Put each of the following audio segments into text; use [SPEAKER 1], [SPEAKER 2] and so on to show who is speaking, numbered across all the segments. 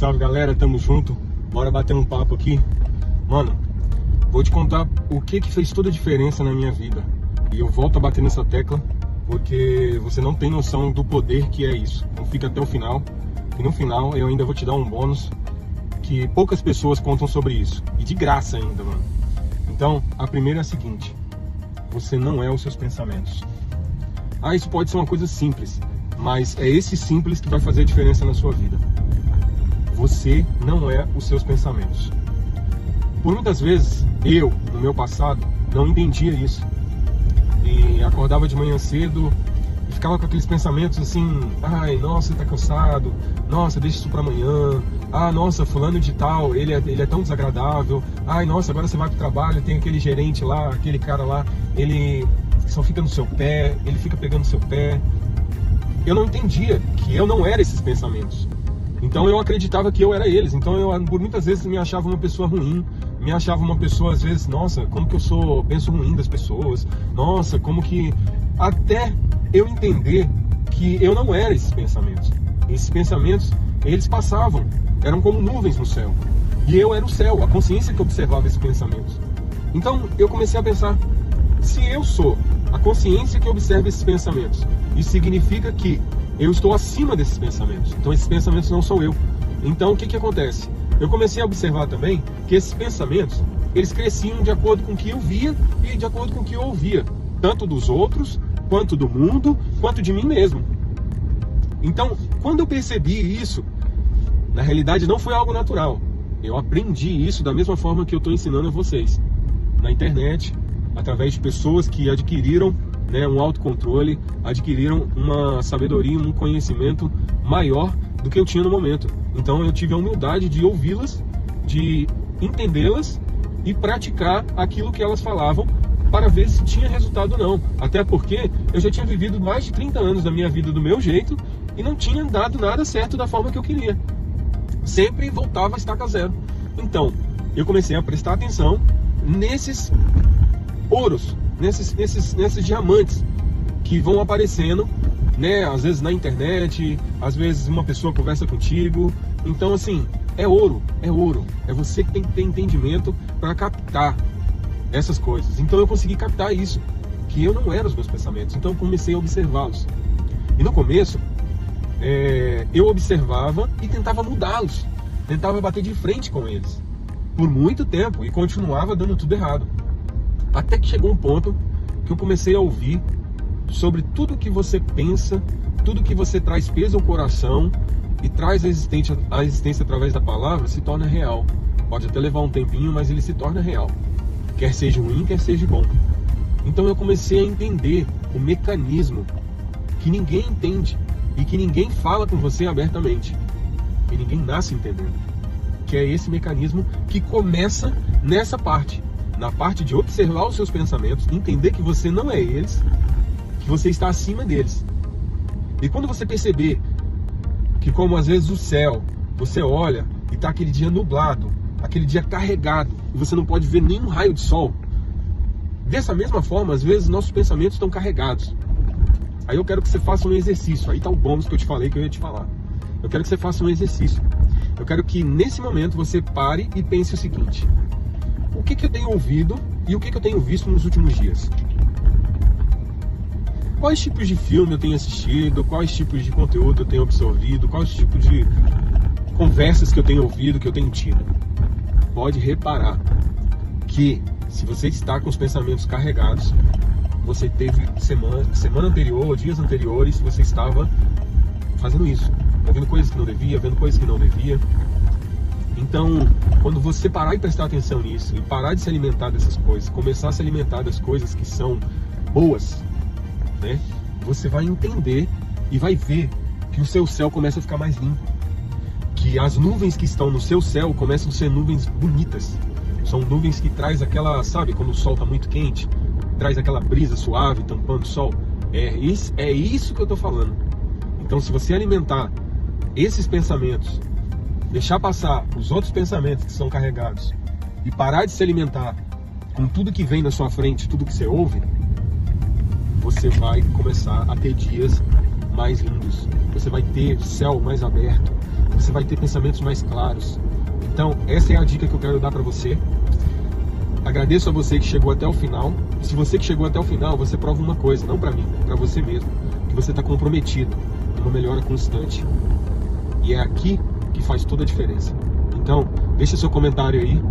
[SPEAKER 1] salve galera, tamo junto. Bora bater um papo aqui. Mano, vou te contar o que fez toda a diferença na minha vida. E eu volto a bater nessa tecla porque você não tem noção do poder que é isso. Então fica até o final. E no final eu ainda vou te dar um bônus que poucas pessoas contam sobre isso. E de graça ainda, mano. Então, a primeira é a seguinte: você não é os seus pensamentos. Ah, isso pode ser uma coisa simples, mas é esse simples que vai fazer a diferença na sua vida. Você não é os seus pensamentos. Por muitas vezes, eu, no meu passado, não entendia isso. E acordava de manhã cedo e ficava com aqueles pensamentos assim: ai, nossa, você tá cansado, nossa, deixa isso pra amanhã, ah, nossa, fulano de tal, ele é tão desagradável, ai, nossa, agora você vai pro trabalho, tem aquele gerente lá, aquele cara lá, ele só fica no seu pé, ele fica pegando seu pé. Eu não entendia que eu não era esses pensamentos. Então eu acreditava que eu era eles. Então eu, por muitas vezes, me achava uma pessoa ruim, me achava uma pessoa, às vezes, nossa, como que eu penso ruim das pessoas, nossa, como que... Até eu entender que eu não era esses pensamentos. Esses pensamentos, eles passavam, eram como nuvens no céu. E eu era o céu, a consciência que observava esses pensamentos. Então eu comecei a pensar: se eu sou a consciência que observa esses pensamentos, isso significa que eu estou acima desses pensamentos. Então esses pensamentos não sou eu. Então o que acontece? Eu comecei a observar também que esses pensamentos, eles cresciam de acordo com o que eu via e de acordo com o que eu ouvia, tanto dos outros, quanto do mundo, quanto de mim mesmo. Então, quando eu percebi isso, na realidade não foi algo natural. Eu aprendi isso da mesma forma que eu estou ensinando a vocês, na internet, através de pessoas que adquiriram, né, um autocontrole, adquiriram uma sabedoria, um conhecimento maior do que eu tinha no momento. Então eu tive a humildade de ouvi-las, de entendê-las e praticar aquilo que elas falavam para ver se tinha resultado ou não. Até porque eu já tinha vivido mais de 30 anos da minha vida do meu jeito e não tinha dado nada certo da forma que eu queria. Sempre voltava a estaca zero. Então eu comecei a prestar atenção nesses ouros, nesses diamantes que vão aparecendo, né? Às vezes na internet, às vezes uma pessoa conversa contigo. Então assim, é ouro. É você que tem que ter entendimento para captar essas coisas. Então eu consegui captar isso, que eu não era os meus pensamentos. Então eu comecei a observá-los. E no começo, eu observava e tentava mudá-los, tentava bater de frente com eles por muito tempo e continuava dando tudo errado. Até que chegou um ponto que eu comecei a ouvir sobre tudo que você pensa, tudo que você traz peso ao coração e traz a existência através da palavra, se torna real. Pode até levar um tempinho, mas ele se torna real. Quer seja ruim, quer seja bom. Então eu comecei a entender o mecanismo que ninguém entende e que ninguém fala com você abertamente. E ninguém nasce entendendo. Que é esse mecanismo que começa nessa parte. Na parte de observar os seus pensamentos, entender que você não é eles, que você está acima deles. E quando você perceber que, como às vezes o céu, você olha e está aquele dia nublado, aquele dia carregado, e você não pode ver nenhum raio de sol, dessa mesma forma, às vezes nossos pensamentos estão carregados. Aí eu quero que você faça um exercício. Aí está o bônus que eu te falei que eu ia te falar. Eu quero que você faça um exercício. Eu quero que nesse momento você pare e pense o seguinte: o que eu tenho ouvido e o que eu tenho visto nos últimos dias? Quais tipos de filme eu tenho assistido? Quais tipos de conteúdo eu tenho absorvido? Quais tipos de conversas que eu tenho ouvido, que eu tenho tido? Pode reparar que, se você está com os pensamentos carregados, você teve semana anterior, dias anteriores, você estava fazendo isso, ouvindo coisas que não devia, vendo coisas que não devia. Então, quando você parar e prestar atenção nisso, e parar de se alimentar dessas coisas, começar a se alimentar das coisas que são boas, né, você vai entender e vai ver que o seu céu começa a ficar mais limpo. Que as nuvens que estão no seu céu começam a ser nuvens bonitas. São nuvens que traz aquela, sabe, quando o sol está muito quente, traz aquela brisa suave, tampando o sol. É isso que eu estou falando. Então, se você alimentar esses pensamentos, deixar passar os outros pensamentos que são carregados e parar de se alimentar com tudo que vem na sua frente, tudo que você ouve, você vai começar a ter dias mais lindos. Você vai ter céu mais aberto. você vai ter pensamentos mais claros. Então, essa é a dica que eu quero dar para você. Agradeço a você que chegou até o final. E se você que chegou até o final, você prova uma coisa, não para mim, para você mesmo, que você está comprometido numa melhora constante. E é aqui que faz toda a diferença. Então, deixa seu comentário aí.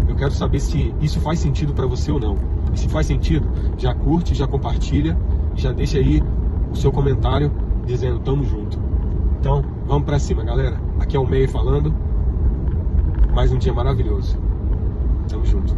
[SPEAKER 1] Eu quero saber se isso faz sentido para você ou não. E se faz sentido, já curte, já compartilha, já deixa aí o seu comentário dizendo tamo junto. Então, vamos para cima, galera. Aqui é o Meyer falando. Mais um dia maravilhoso. Tamo junto.